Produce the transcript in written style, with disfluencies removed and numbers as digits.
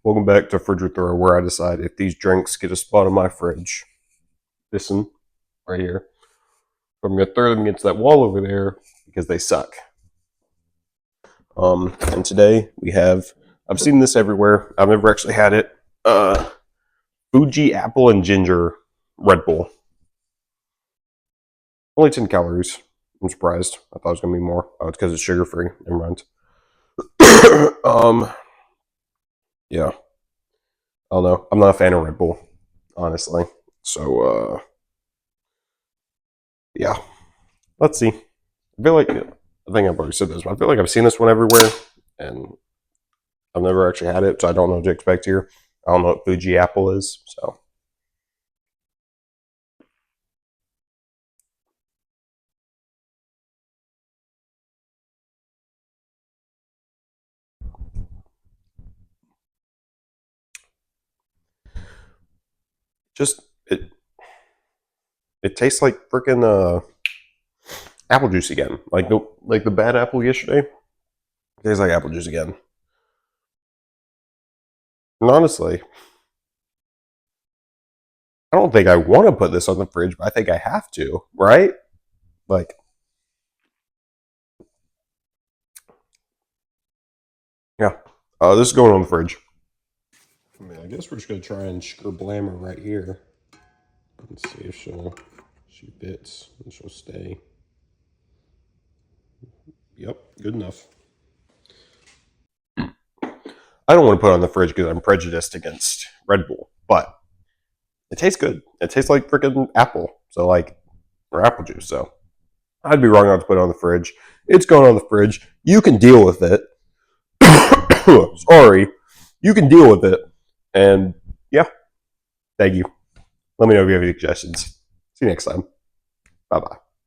Welcome back to Fridge or Throw, where I decide if these drinks get a spot on my fridge. This one, right here. I'm going to throw them against that wall over there because they suck. And today we have, I've seen this everywhere. I've never actually had it. Fuji apple and ginger Red Bull. Only 10 calories. I'm surprised. I thought it was going to be more. Oh, it's because it's sugar free. Never mind. Yeah. I don't know. I'm not a fan of Red Bull, honestly. So, yeah. Let's see. I feel like, I think I've already said this, but I feel like I've seen this one everywhere, and I've never actually had it, so I don't know what to expect here. I don't know what Fuji apple is, so. Just, it tastes like freaking apple juice again. Like the bad apple yesterday. It tastes like apple juice again. And honestly, I don't think I want to put this on the fridge, but I think I have to, right? Like, yeah. This is going on the fridge. I mean, I guess we're just gonna try and blam her right here and see if she fits and she'll stay. Yep, good enough. I don't want to put it on the fridge because I'm prejudiced against Red Bull, but it tastes good. It tastes like freaking apple, or apple juice. So I'd be wrong not to put it on the fridge. It's going on the fridge. You can deal with it. Sorry, you can deal with it. And yeah, thank you. Let me know if you have any suggestions. See you next time. Bye bye.